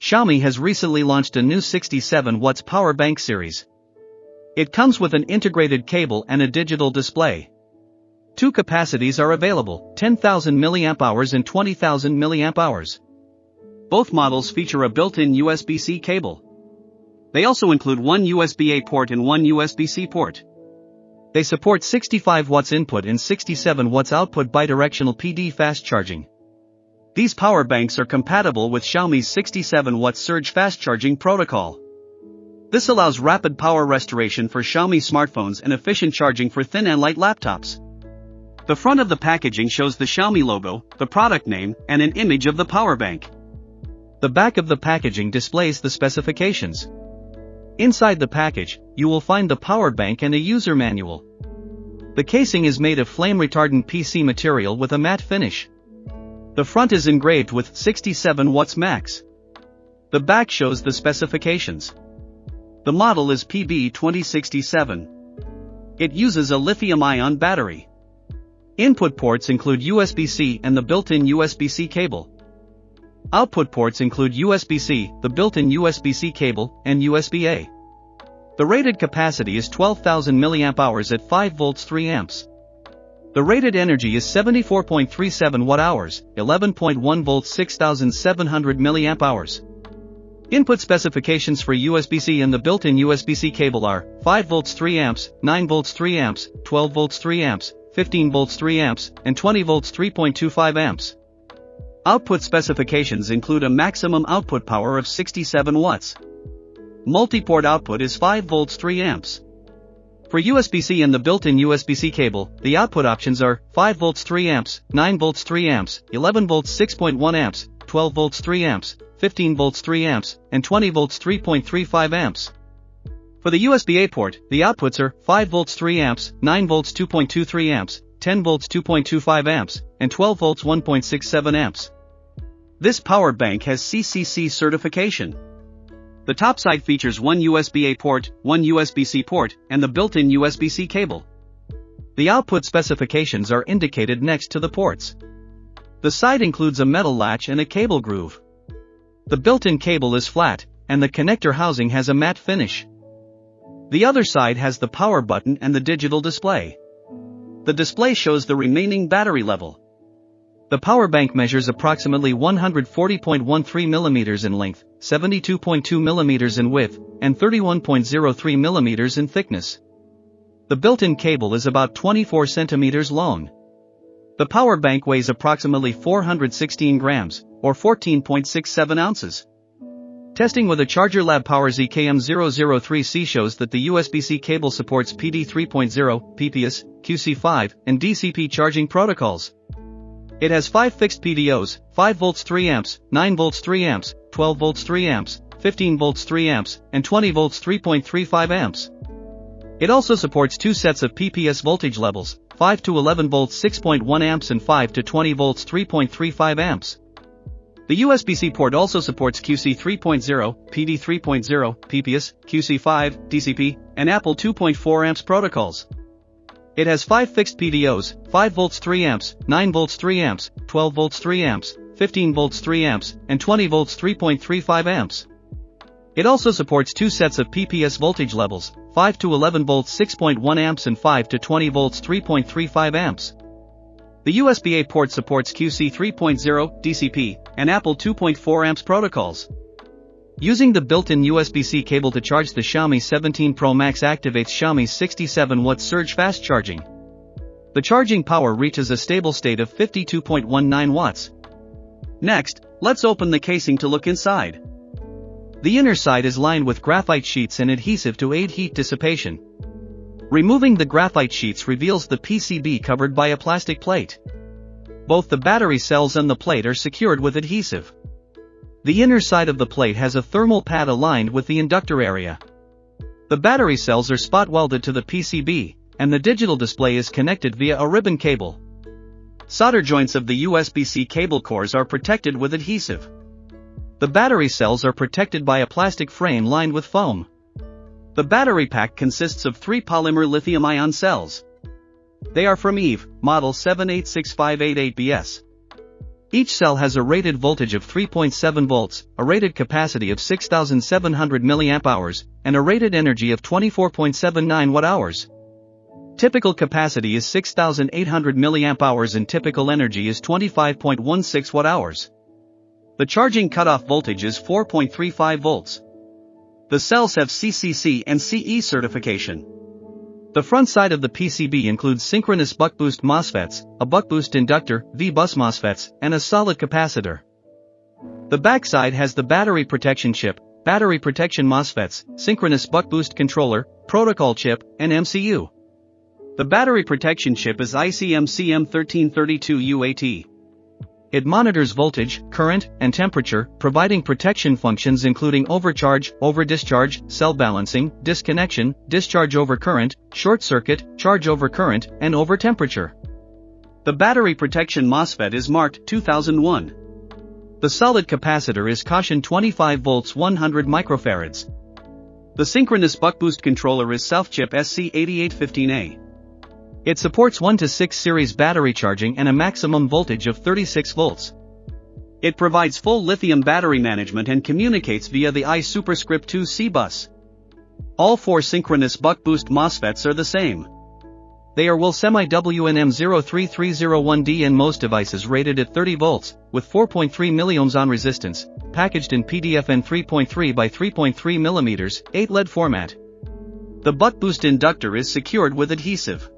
Xiaomi has recently launched a new 67 watts power bank series. It comes with an integrated cable and a digital display. Two capacities are available, 10,000 mAh and 20,000 mAh. Both models feature a built-in USB-C cable. They also include one USB-A port and one USB-C port. They support 65 watts input and 67 watts output bidirectional PD fast charging. These power banks are compatible with Xiaomi's 67 watt surge fast charging protocol. This allows rapid power restoration for Xiaomi smartphones and efficient charging for thin and light laptops. The front of the packaging shows the Xiaomi logo, the product name, and an image of the power bank. The back of the packaging displays the specifications. Inside the package, you will find the power bank and a user manual. The casing is made of flame-retardant PC material with a matte finish. The front is engraved with 67 watts max. The back shows the specifications. The model is PB2067. It uses a lithium-ion battery. Input ports include USB-C and the built-in USB-C cable. Output ports include USB-C, the built-in USB-C cable, and USB-A. The rated capacity is 12,000 mAh at 5 volts 3 amps. The rated energy is 74.37 watt-hours, 11.1 volts 6,700 mAh. Input specifications for USB-C and the built-in USB-C cable are 5 volts 3 amps, 9 volts 3 amps, 12 volts 3 amps, 15 volts 3 amps, and 20 volts 3.25 amps. Output specifications include a maximum output power of 67 watts. Multi-port output is 5 volts 3 amps. For USB-C and the built-in USB-C cable, the output options are 5 volts 3 amps, 9 volts 3 amps, 11 volts 6.1 amps, 12 volts 3 amps, 15 volts 3 amps, and 20 volts 3.35 amps. For the USB-A port, the outputs are 5 volts 3 amps, 9 volts 2.23 amps, 10 volts 2.25 amps, and 12 volts 1.67 amps. This power bank has CCC certification. The top side features one USB-A port, one USB-C port, and the built-in USB-C cable. The output specifications are indicated next to the ports. The side includes a metal latch and a cable groove. The built-in cable is flat, and the connector housing has a matte finish. The other side has the power button and the digital display. The display shows the remaining battery level. The power bank measures approximately 140.13 millimeters in length, 72.2 millimeters in width, and 31.03 millimeters in thickness. The built-in cable is about 24 centimeters long. The power bank weighs approximately 416 grams, or 14.67 ounces. Testing with a ChargerLAB Power ZKM003C shows that the USB-C cable supports PD 3.0, PPS, QC5, and DCP charging protocols. It has 5 fixed PDOs, 5 volts 3 amps, 9 volts 3 amps, 12 volts 3 amps, 15 volts 3 amps, and 20 volts 3.35 amps. It also supports two sets of PPS voltage levels, 5 to 11 volts 6.1 amps and 5 to 20 volts 3.35 amps. The USB-C port also supports QC 3.0, PD 3.0, PPS, QC5, DCP, and Apple 2.4 amps protocols. It has 5 fixed PDOs, 5 volts 3 amps, 9 volts 3 amps, 12 volts 3 amps, 15 volts 3 amps, and 20 volts 3.35 amps. It also supports two sets of PPS voltage levels, 5 to 11 volts 6.1 amps and 5 to 20 volts 3.35 amps. The USB-A port supports QC 3.0, DCP, and Apple 2.4 amps protocols. Using the built-in USB-C cable to charge the Xiaomi 17 Pro Max activates Xiaomi's 67 watt surge fast charging. The charging power reaches a stable state of 52.19 watts. Next, let's open the casing to look inside. The inner side is lined with graphite sheets and adhesive to aid heat dissipation. Removing the graphite sheets reveals the PCB covered by a plastic plate. Both the battery cells and the plate are secured with adhesive. The inner side of the plate has a thermal pad aligned with the inductor area. The battery cells are spot welded to the PCB, and the digital display is connected via a ribbon cable. Solder joints of the USB-C cable cores are protected with adhesive. The battery cells are protected by a plastic frame lined with foam. The battery pack consists of 3 polymer lithium-ion cells. They are from EVE, model 786588BS. Each cell has a rated voltage of 3.7 volts, a rated capacity of 6700 mAh, and a rated energy of 24.79 Wh. Typical capacity is 6800 mAh and typical energy is 25.16 Wh. The charging cutoff voltage is 4.35 volts. The cells have CCC and CE certification. The front side of the PCB includes synchronous buck-boost MOSFETs, a buck-boost inductor, V-bus MOSFETs, and a solid capacitor. The back side has the battery protection chip, battery protection MOSFETs, synchronous buck-boost controller, protocol chip, and MCU. The battery protection chip is ICM-CM1332UAT. It monitors voltage, current, and temperature, providing protection functions including overcharge, overdischarge, cell balancing, disconnection, discharge over current, short circuit, charge over current, and over temperature. The battery protection MOSFET is marked 2001. The solid capacitor is caution 25 volts 100 microfarads. The synchronous buck-boost controller is Southchip SC8815A. It supports 1 to 6 series battery charging and a maximum voltage of 36 volts. It provides full lithium battery management and communicates via the I superscript 2C bus. All 4 synchronous buck-boost MOSFETs are the same. They are Wilsemi WNM03301D and most devices rated at 30 volts, with 4.3 milliohms on resistance, packaged in PDFN 3.3 by 3.3 mm, 8 LED format. The buck-boost inductor is secured with adhesive.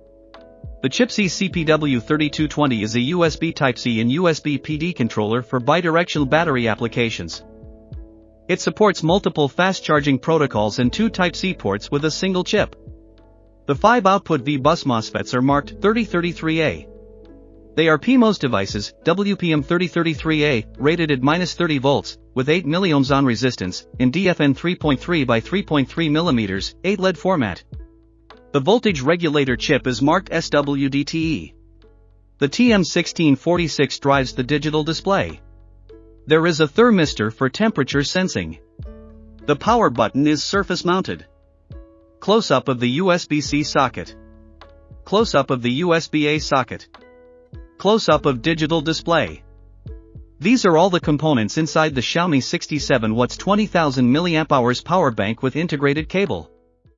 The Chipsy CPW3220 is a USB Type-C and USB PD controller for bidirectional battery applications. It supports multiple fast-charging protocols and 2 Type-C ports with a single chip. The 5 output V-bus MOSFETs are marked 3033A. They are PMOS devices, WPM3033A, rated at -30 volts, with 8 milliohms on resistance, in DFN 3.3 by 3.3 mm, 8 LED format. The voltage regulator chip is marked SWDTE. The TM1646 drives the digital display. There is a thermistor for temperature sensing. The power button is surface mounted. Close-up of the USB-C socket. Close-up of the USB-A socket. Close-up of digital display. These are all the components inside the Xiaomi 67W 20000mAh power bank with integrated cable.